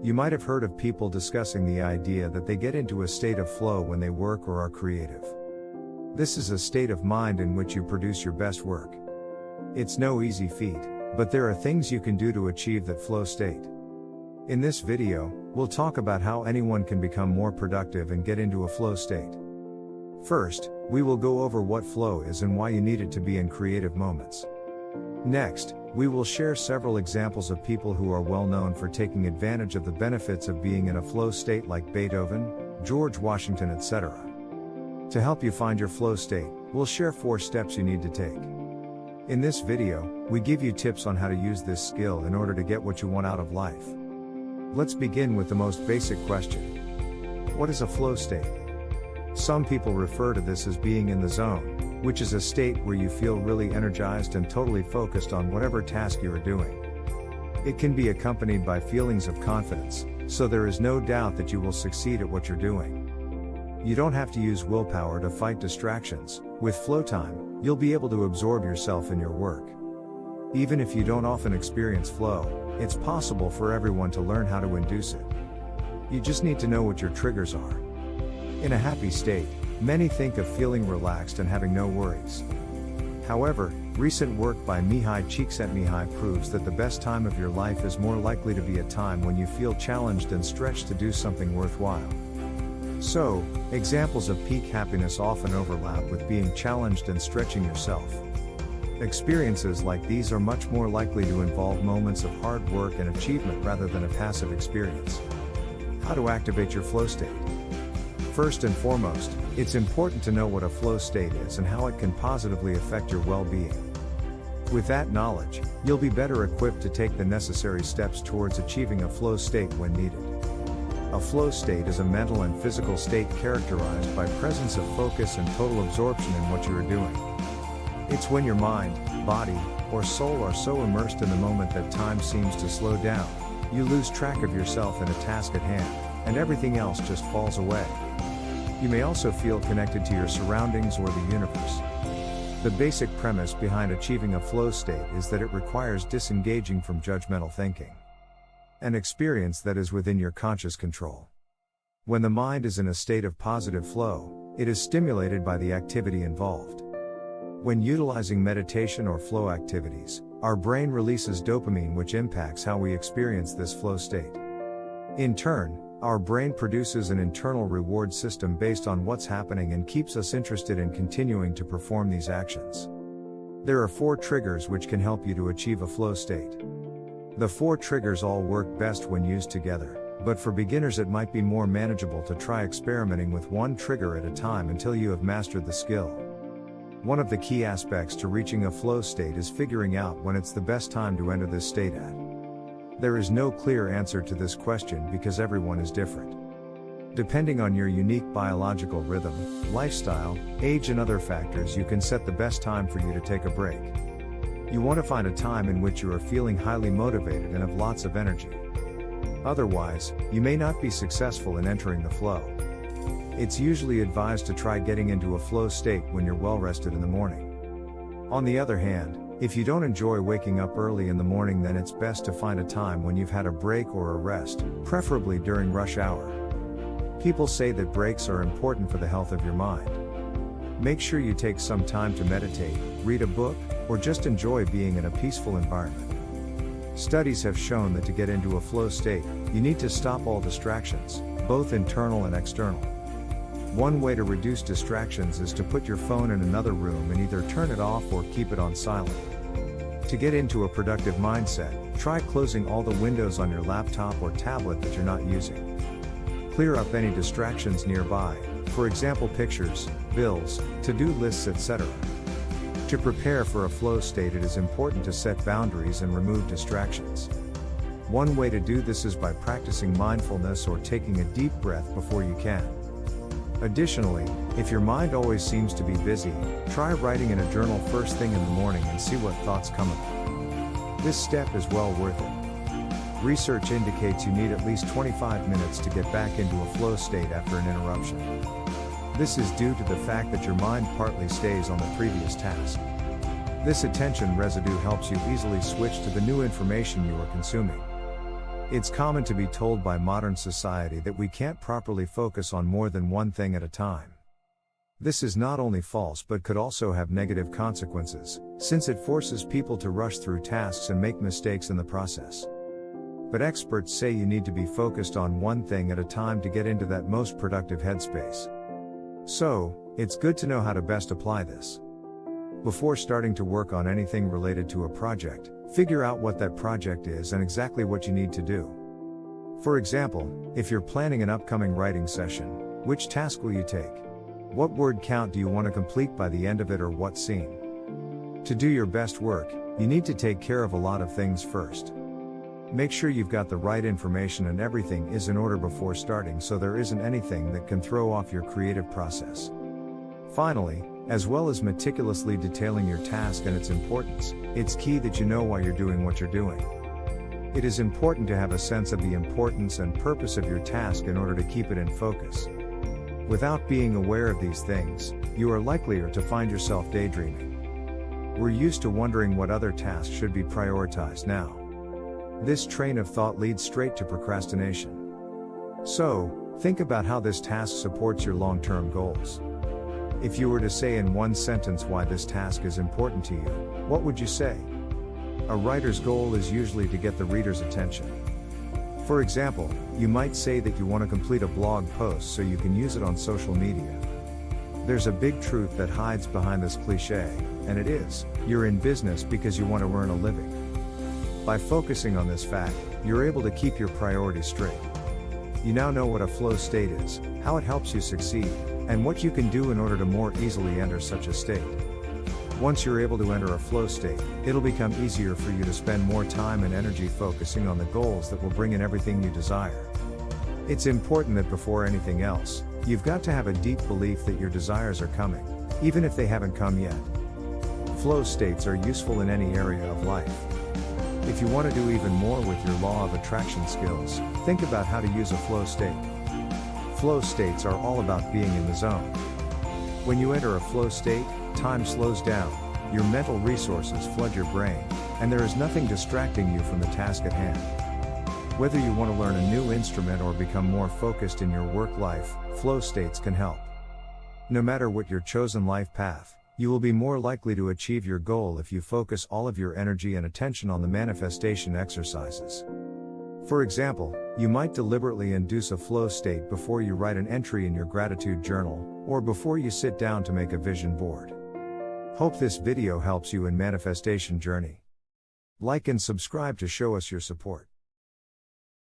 You might have heard of people discussing the idea that they get into a state of flow when they work or are creative. This is a state of mind in which you produce your best work. It's no easy feat, but there are things you can do to achieve that flow state. In this video, we'll talk about how anyone can become more productive and get into a flow state. First, we will go over what flow is and why you need it to be in creative moments. Next, we will share several examples of people who are well known for taking advantage of the benefits of being in a flow state, like Beethoven, George Washington, etc. To help you find your flow state, we'll share 4 steps you need to take. In this video, we give you tips on how to use this skill in order to get what you want out of life. Let's begin with the most basic question. What is a flow state? Some people refer to this as being in the zone, which is a state where you feel really energized and totally focused on whatever task you are doing. It can be accompanied by feelings of confidence, so there is no doubt that you will succeed at what you're doing. You don't have to use willpower to fight distractions. With flow time, you'll be able to absorb yourself in your work. Even if you don't often experience flow, it's possible for everyone to learn how to induce it. You just need to know what your triggers are. In a happy state, many think of feeling relaxed and having no worries. However, recent work by Mihai Csikszentmihalyi proves that the best time of your life is more likely to be a time when you feel challenged and stretched to do something worthwhile. So, examples of peak happiness often overlap with being challenged and stretching yourself. Experiences like these are much more likely to involve moments of hard work and achievement rather than a passive experience. How to activate your flow state? First and foremost, it's important to know what a flow state is and how it can positively affect your well-being. With that knowledge, you'll be better equipped to take the necessary steps towards achieving a flow state when needed. A flow state is a mental and physical state characterized by presence of focus and total absorption in what you are doing. It's when your mind, body, or soul are so immersed in the moment that time seems to slow down, you lose track of yourself in a task at hand, and everything else just falls away. You may also feel connected to your surroundings or the universe. The basic premise behind achieving a flow state is that it requires disengaging from judgmental thinking. An experience that is within your conscious control. When the mind is in a state of positive flow, it is stimulated by the activity involved. When utilizing meditation or flow activities, our brain releases dopamine, which impacts how we experience this flow state. In turn, our brain produces an internal reward system based on what's happening and keeps us interested in continuing to perform these actions. There are 4 triggers which can help you to achieve a flow state. The 4 triggers all work best when used together, but for beginners it might be more manageable to try experimenting with one trigger at a time until you have mastered the skill. One of the key aspects to reaching a flow state is figuring out when it's the best time to enter this state at. There is no clear answer to this question because everyone is different. Depending on your unique biological rhythm, lifestyle, age and other factors, you can set the best time for you to take a break. You want to find a time in which you are feeling highly motivated and have lots of energy. Otherwise, you may not be successful in entering the flow. It's usually advised to try getting into a flow state when you're well rested in the morning. On the other hand, if you don't enjoy waking up early in the morning, then it's best to find a time when you've had a break or a rest, preferably during rush hour. People say that breaks are important for the health of your mind. Make sure you take some time to meditate, read a book, or just enjoy being in a peaceful environment. Studies have shown that to get into a flow state, you need to stop all distractions, both internal and external. One way to reduce distractions is to put your phone in another room and either turn it off or keep it on silent. To get into a productive mindset, try closing all the windows on your laptop or tablet that you're not using. Clear up any distractions nearby, for example pictures, bills, to-do lists, etc. To prepare for a flow state, it is important to set boundaries and remove distractions. One way to do this is by practicing mindfulness or taking a deep breath before you can. Additionally, if your mind always seems to be busy, try writing in a journal first thing in the morning and see what thoughts come up. This step is well worth it. Research indicates you need at least 25 minutes to get back into a flow state after an interruption. This is due to the fact that your mind partly stays on the previous task. This attention residue helps you easily switch to the new information you are consuming. It's common to be told by modern society that we can't properly focus on more than one thing at a time. This is not only false but could also have negative consequences, since it forces people to rush through tasks and make mistakes in the process. But experts say you need to be focused on one thing at a time to get into that most productive headspace. So, it's good to know how to best apply this. Before starting to work on anything related to a project, figure out what that project is and exactly what you need to do. For example, if you're planning an upcoming writing session, which task will you take? What word count do you want to complete by the end of it, or what scene? To do your best work, you need to take care of a lot of things first. Make sure you've got the right information and everything is in order before starting, so there isn't anything that can throw off your creative process. Finally, as well as meticulously detailing your task and its importance, it's key that you know why you're doing what you're doing. It is important to have a sense of the importance and purpose of your task in order to keep it in focus. Without being aware of these things, you are likelier to find yourself daydreaming. We're used to wondering what other tasks should be prioritized now. This train of thought leads straight to procrastination. So, think about how this task supports your long-term goals. If you were to say in one sentence why this task is important to you, what would you say? A writer's goal is usually to get the reader's attention. For example, you might say that you want to complete a blog post so you can use it on social media. There's a big truth that hides behind this cliche, and it is, you're in business because you want to earn a living. By focusing on this fact, you're able to keep your priorities straight. You now know what a flow state is, how it helps you succeed, and what you can do in order to more easily enter such a state. Once you're able to enter a flow state, it'll become easier for you to spend more time and energy focusing on the goals that will bring in everything you desire. It's important that before anything else, you've got to have a deep belief that your desires are coming, even if they haven't come yet. Flow states are useful in any area of life. If you want to do even more with your law of attraction skills, think about how to use a flow state. Flow states are all about being in the zone. When you enter a flow state, time slows down, your mental resources flood your brain, and there is nothing distracting you from the task at hand. Whether you want to learn a new instrument or become more focused in your work life, flow states can help. No matter what your chosen life path, you will be more likely to achieve your goal if you focus all of your energy and attention on the manifestation exercises. For example, you might deliberately induce a flow state before you write an entry in your gratitude journal, or before you sit down to make a vision board. Hope this video helps you in manifestation journey. Like and subscribe to show us your support.